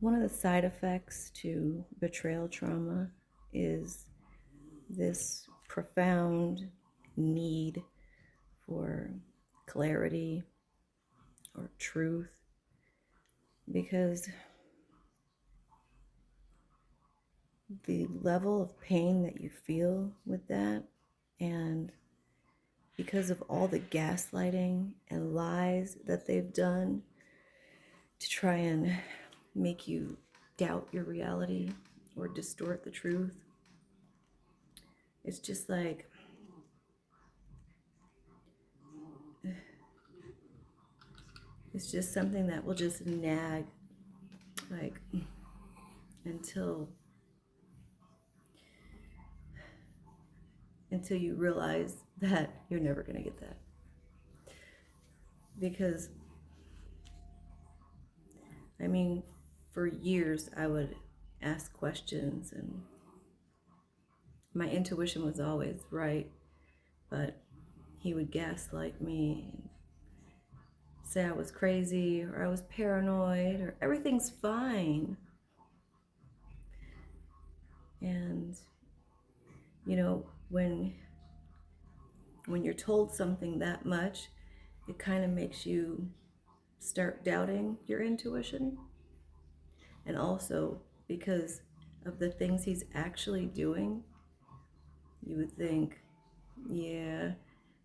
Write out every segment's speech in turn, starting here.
One of the side effects to betrayal trauma is this profound need for clarity or truth, because the level of pain that you feel with that, and because of all the gaslighting and lies that they've done to try and make you doubt your reality or distort the truth, it's just like it's just something that will just nag, like, until you realize that you're never going to get that. Because I mean, for years I would ask questions and my intuition was always right, but he would gaslight me and say I was crazy or I was paranoid or everything's fine. And you know, when you're told something that much, it kind of makes you start doubting your intuition. And also, because of the things he's actually doing, you would think, yeah,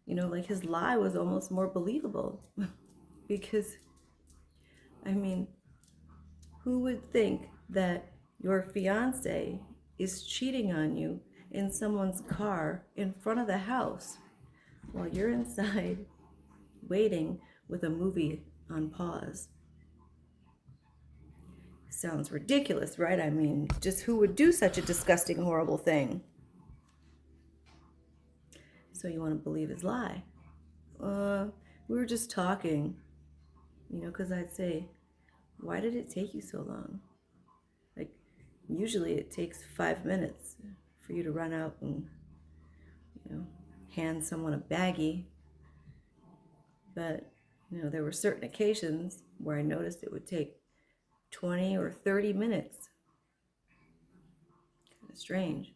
like his lie was almost more believable. Because, I mean, who would think that your fiance is cheating on you in someone's car in front of the house while you're inside waiting with a movie on pause? Sounds ridiculous, right? I mean, just who would do such a disgusting, horrible thing? So you want to believe his lie? We were just talking, because I'd say, why did it take you so long? Like, usually it takes 5 minutes for you to run out and, hand someone a baggie. But, there were certain occasions where I noticed it would take 20 or 30 minutes. Kind of strange.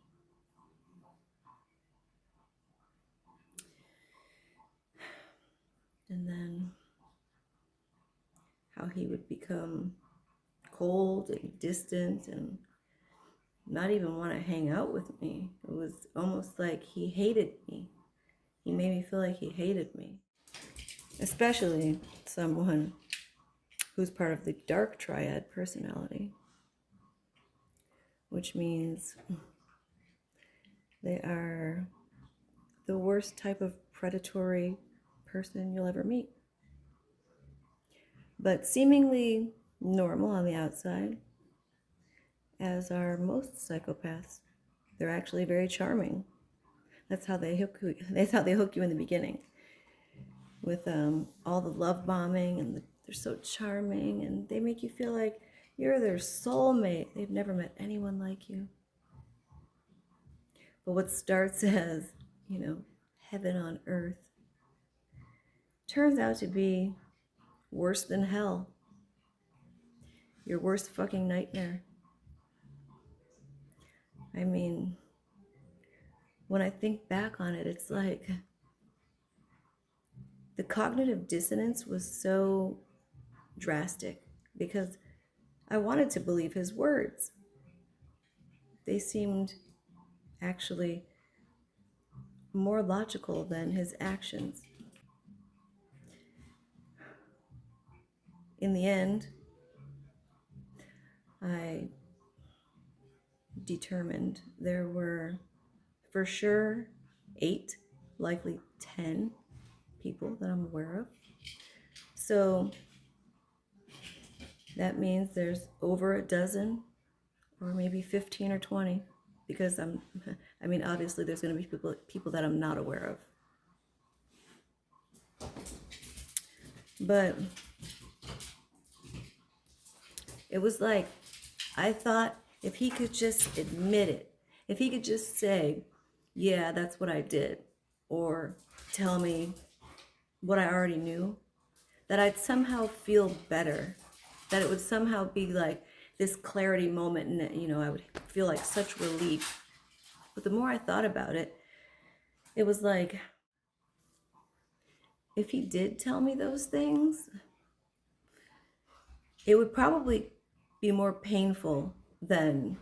And then how he would become cold and distant and not even want to hang out with me. It was almost like he hated me. He made me feel like he hated me. Especially someone who's part of the dark triad personality, which means they are the worst type of predatory person you'll ever meet. But seemingly normal on the outside, as are most psychopaths. They're actually very charming. That's how they hook you in the beginning, with all the love bombing, and they're so charming, and they make you feel like you're their soulmate. They've never met anyone like you. But what starts as, heaven on earth turns out to be worse than hell. Your worst fucking nightmare. I mean, when I think back on it, it's like the cognitive dissonance was so drastic because I wanted to believe his words. They seemed actually more logical than his actions. In the end, I determined there were for sure 8, likely 10 people that I'm aware of. So that means there's over a dozen, or maybe 15 or 20, because obviously there's going to be people that I'm not aware of. But it was like, I thought if he could just admit it, if he could just say, yeah, that's what I did, or tell me what I already knew, that I'd somehow feel better, that it would somehow be like, this clarity moment, and I would feel like such relief. But the more I thought about it, it was like, if he did tell me those things, it would probably be more painful than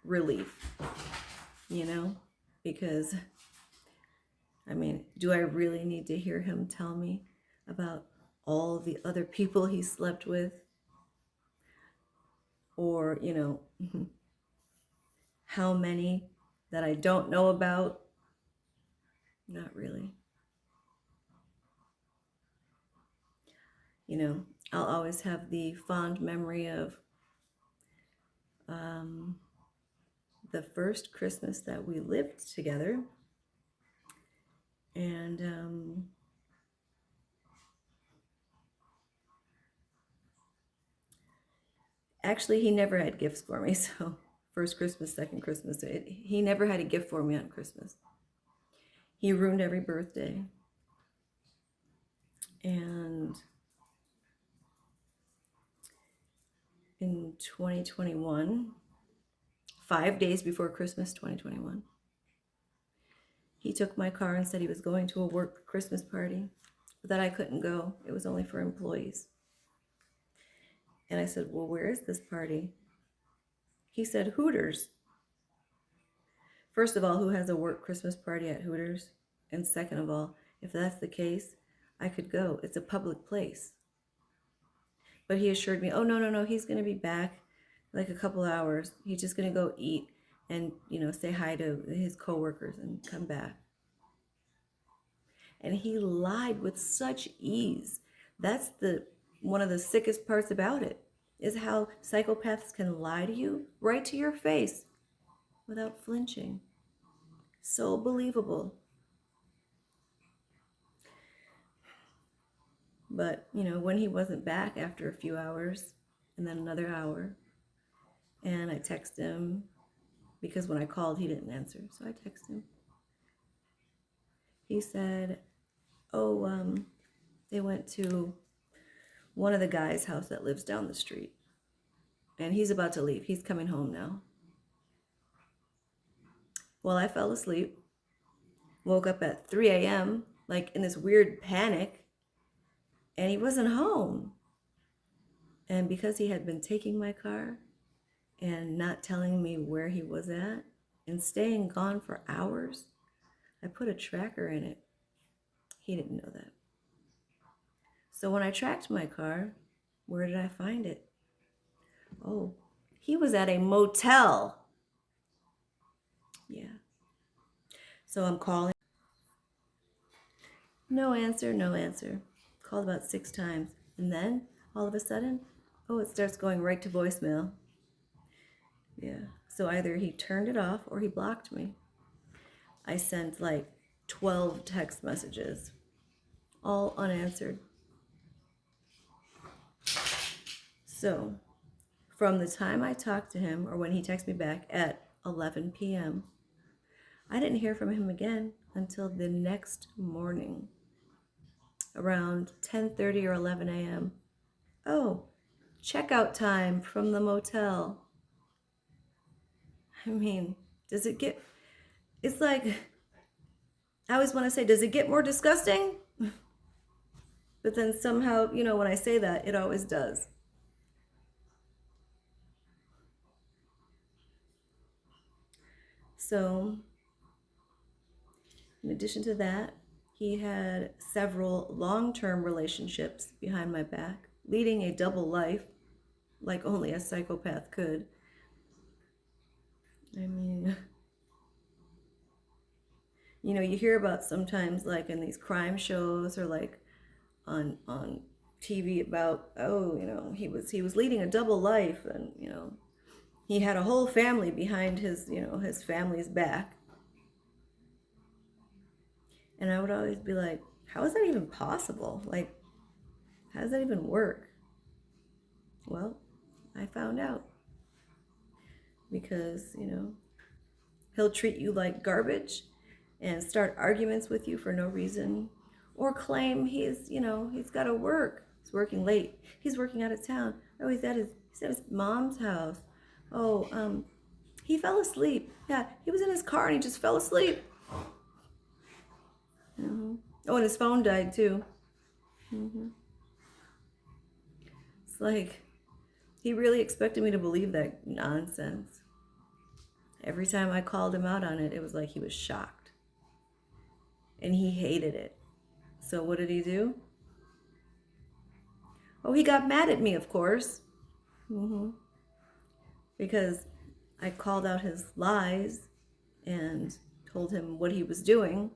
relief, because I mean, do I really need to hear him tell me about all the other people he slept with? Or, how many that I don't know about? Not really. I'll always have the fond memory of the first Christmas that we lived together. And actually, he never had gifts for me. So first Christmas, second Christmas, he never had a gift for me on Christmas. He ruined every birthday. And in 2021, 5 days before Christmas 2021, he took my car and said he was going to a work Christmas party, but that I couldn't go. It was only for employees. And I said, well, where is this party? He said, Hooters. First of all, who has a work Christmas party at Hooters? And second of all, if that's the case, I could go. It's a public place. But he assured me, oh, no, he's going to be back like a couple hours. He's just going to go eat and, say hi to his coworkers and come back. And he lied with such ease. That's one of the sickest parts about it, is how psychopaths can lie to you right to your face without flinching. So believable. But, when he wasn't back after a few hours, and then another hour, and I texted him, because when I called, he didn't answer. So I texted him. He said, oh, they went to one of the guys' house that lives down the street. And he's about to leave. He's coming home now. Well, I fell asleep. Woke up at 3 a.m., like in this weird panic. And he wasn't home. And because he had been taking my car and not telling me where he was at and staying gone for hours, I put a tracker in it. He didn't know that. So when I tracked my car, where did I find it? Oh, he was at a motel. Yeah. So I'm calling. No answer. Called about 6 times. And then, all of a sudden, it starts going right to voicemail. Yeah. So either he turned it off or he blocked me. I sent like 12 text messages, all unanswered. So from the time I talked to him, or when he texted me back at 11 p.m., I didn't hear from him again until the next morning, around 10:30 or 11 a.m. Oh, checkout time from the motel. I mean, it's like, I always want to say, does it get more disgusting? But then somehow, when I say that, it always does. So, in addition to that, he had several long-term relationships behind my back, leading a double life like only a psychopath could. I mean, you hear about sometimes, like in these crime shows or like on TV, about, he was leading a double life, and he had a whole family behind his family's back. And I would always be like, how is that even possible? Like, how does that even work? Well, I found out. Because, he'll treat you like garbage and start arguments with you for no reason, or claim he's got to work He's working late. He's working out of town. Oh, he's at his mom's house. Oh, he fell asleep. Yeah, he was in his car and he just fell asleep. Oh, and his phone died too. It's like, he really expected me to believe that nonsense. Every time I called him out on it, it was like he was shocked. And he hated it. So what did he do? Oh, he got mad at me, of course. Because I called out his lies and told him what he was doing.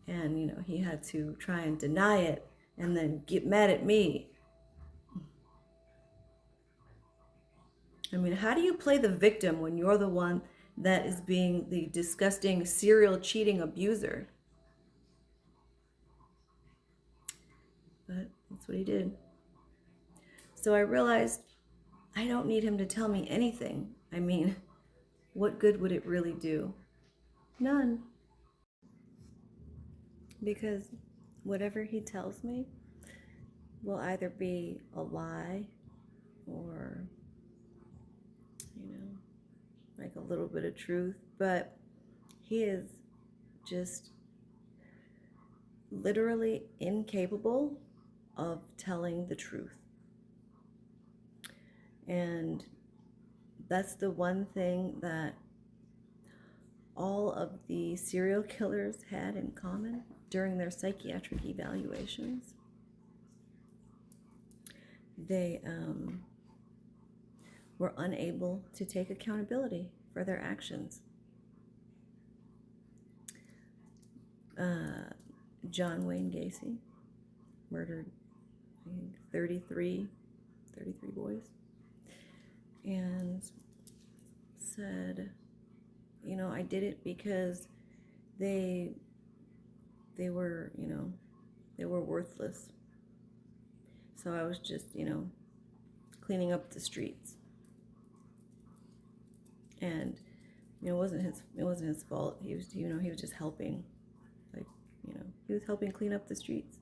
And, he had to try and deny it and then get mad at me. I mean, how do you play the victim when you're the one that is being the disgusting serial cheating abuser? But that's what he did. So I realized I don't need him to tell me anything. I mean, what good would it really do? None. Because whatever he tells me will either be a lie or, like a little bit of truth. But he is just literally incapable of telling the truth. And that's the one thing that all of the serial killers had in common during their psychiatric evaluations. They were unable to take accountability for their actions. John Wayne Gacy murdered, I think, 33 boys, and said, I did it because they were, they were worthless. So I was just, cleaning up the streets. And it wasn't his fault. He was, he was just helping. Like, he was helping clean up the streets.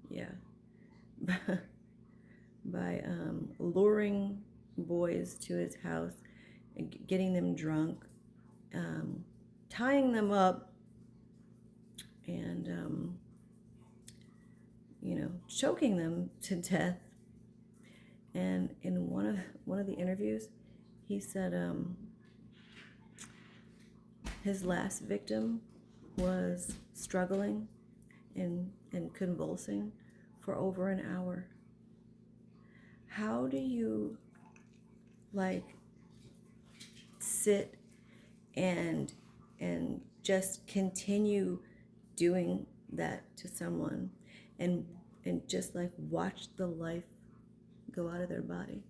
Yeah. By luring boys to his house and getting them drunk, tying them up, and choking them to death. And in one of the interviews, he said his last victim was struggling and convulsing for over an hour. How do you sit and just continue doing that to someone and just watch the life go out of their body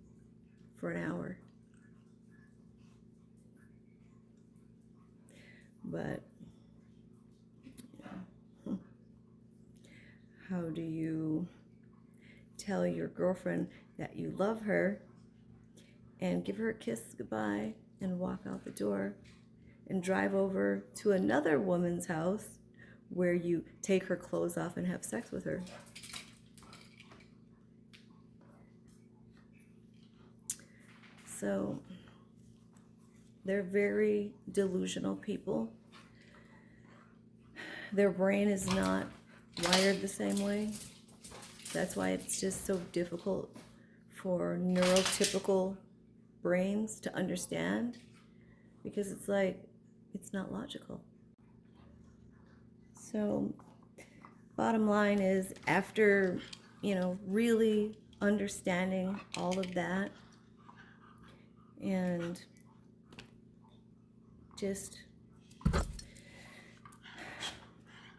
for an hour? But how do you tell your girlfriend that you love her and give her a kiss goodbye and walk out the door and drive over to another woman's house where you take her clothes off and have sex with her? So they're very delusional people. Their brain is not wired the same way. That's why it's just so difficult for neurotypical brains to understand, because it's not logical. So bottom line is, after really understanding all of that and just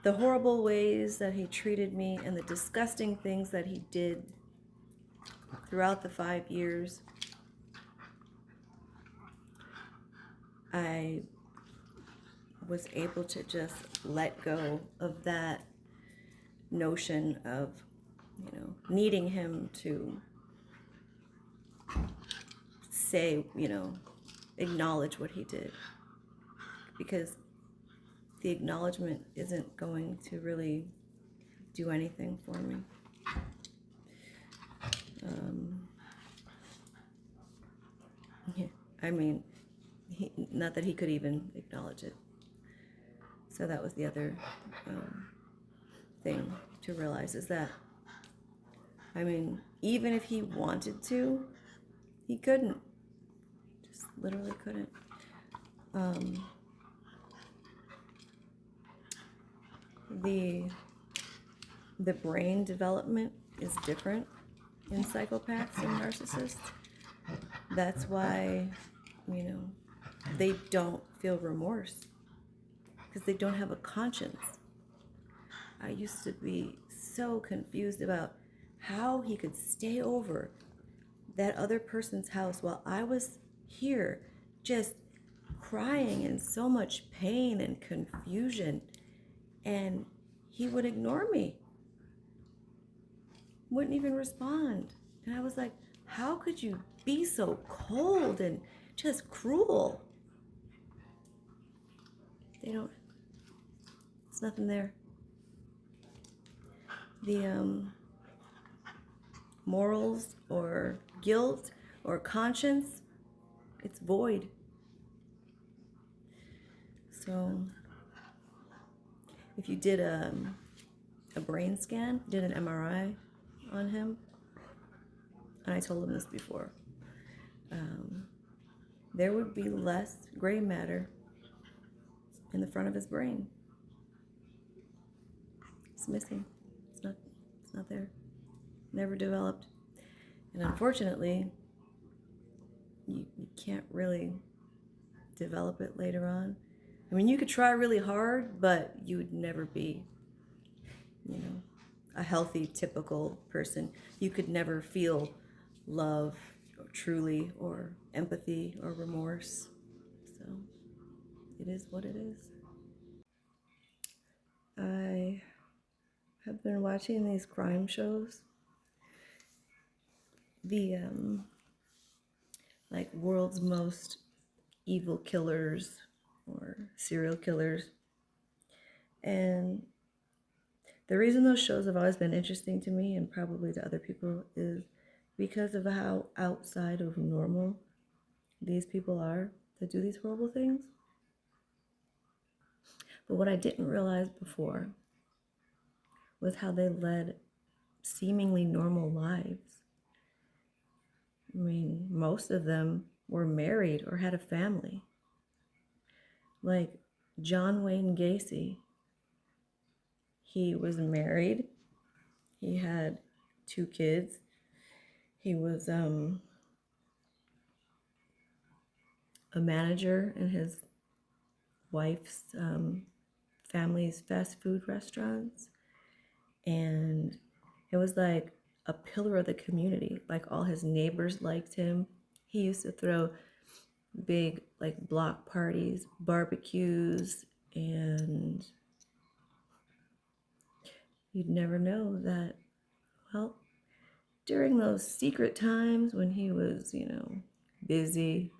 the horrible ways that he treated me and the disgusting things that he did throughout the 5 years, I was able to just let go of that notion of, needing him to say, acknowledge what he did. Because the acknowledgement isn't going to really do anything for me. I mean, not that he could even acknowledge it. So that was the other thing to realize, is that, I mean, even if he wanted to, he couldn't. Just literally couldn't. The brain development is different in psychopaths and narcissists. That's why, you know, they don't feel remorse, because they don't have a conscience. I used to be so confused about how he could stay over that other person's house while I was here just crying in so much pain and confusion, and he would ignore me, wouldn't even respond. And I was like, how could you be so cold and just cruel? They don't, it's nothing there. The morals or guilt or conscience, it's void. So if you did a brain scan, did an MRI on him, and I told him this before, there would be less gray matter in the front of his brain. It's missing. It's not there. Never developed. And unfortunately, you can't really develop it later on. I mean, you could try really hard, but you would never be, you know, a healthy, typical person. You could never feel love or truly, or empathy or remorse. So it is what it is. I have been watching these crime shows. The like world's most evil killers or serial killers. And the reason those shows have always been interesting to me, and probably to other people, is because of how outside of normal these people are that do these horrible things. But what I didn't realize before was how they led seemingly normal lives. I mean, most of them were married or had a family. Like John Wayne Gacy, he was married. He had 2 kids. He was a manager in his wife's family's fast food restaurants. And it was like a pillar of the community. Like all his neighbors liked him. He used to throw big like block parties, barbecues, and you'd never know that, well, during those secret times when he was, you know, busy,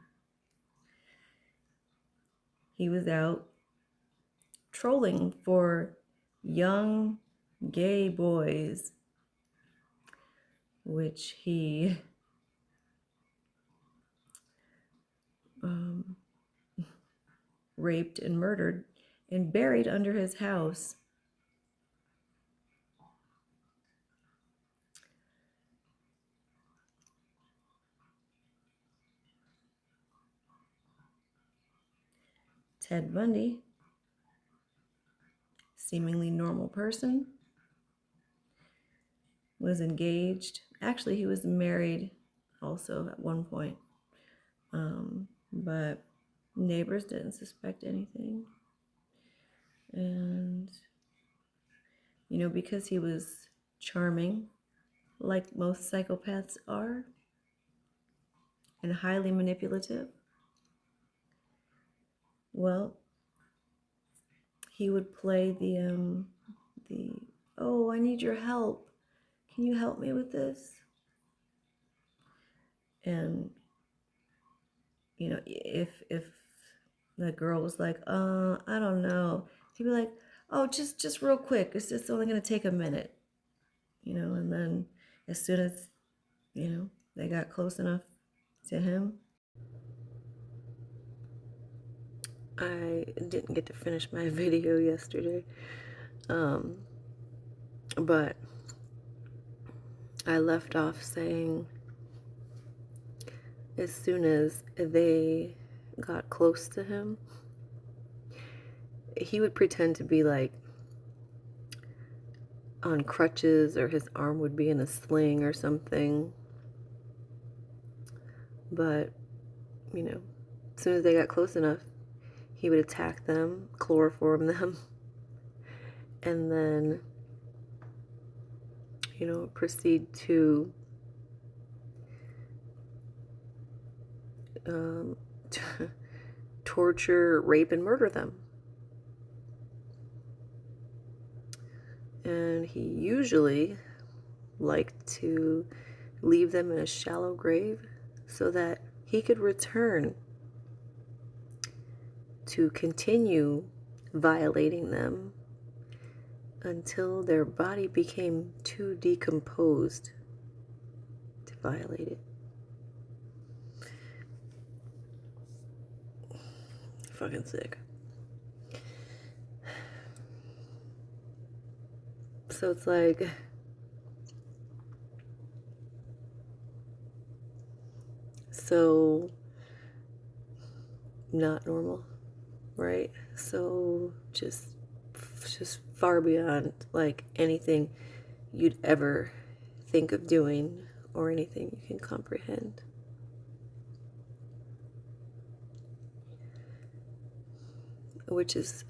he was out trolling for young gay boys, which he raped and murdered and buried under his house. Ted Bundy, seemingly normal person, was engaged. Actually, he was married also at one point, but neighbors didn't suspect anything. And, you know, because he was charming, like most psychopaths are, and highly manipulative, well, he would play the oh, I need your help. Can you help me with this? And, if the girl was like, I don't know, he'd be like, oh, just real quick. It's just only going to take a minute, and then as soon as, they got close enough to him. I didn't get to finish my video yesterday, but I left off saying as soon as they got close to him, he would pretend to be like on crutches, or his arm would be in a sling or something. But, as soon as they got close enough, he would attack them, chloroform them, and then, proceed to torture, rape, and murder them. And he usually liked to leave them in a shallow grave so that he could return to continue violating them until their body became too decomposed to violate it. Fucking sick. So it's like, so not normal, right? So just far beyond like anything you'd ever think of doing or anything you can comprehend. Which is,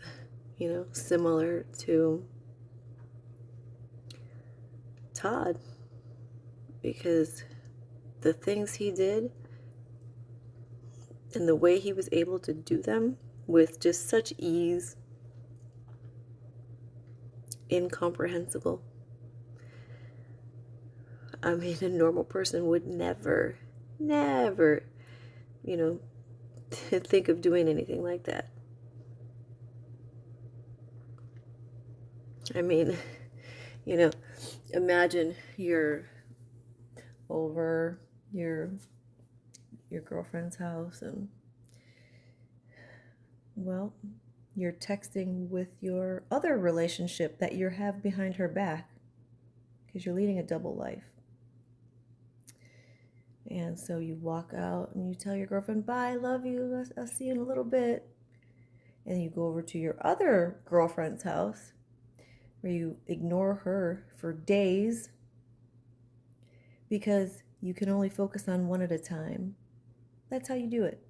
similar to Todd, because the things he did and the way he was able to do them with just such ease, incomprehensible. I mean, a normal person would never, think of doing anything like that. I mean, imagine you're over your girlfriend's house and, well, you're texting with your other relationship that you have behind her back because you're leading a double life. And so you walk out and you tell your girlfriend, bye, love you, I'll see you in a little bit. And you go over to your other girlfriend's house where you ignore her for days because you can only focus on one at a time. That's how you do it.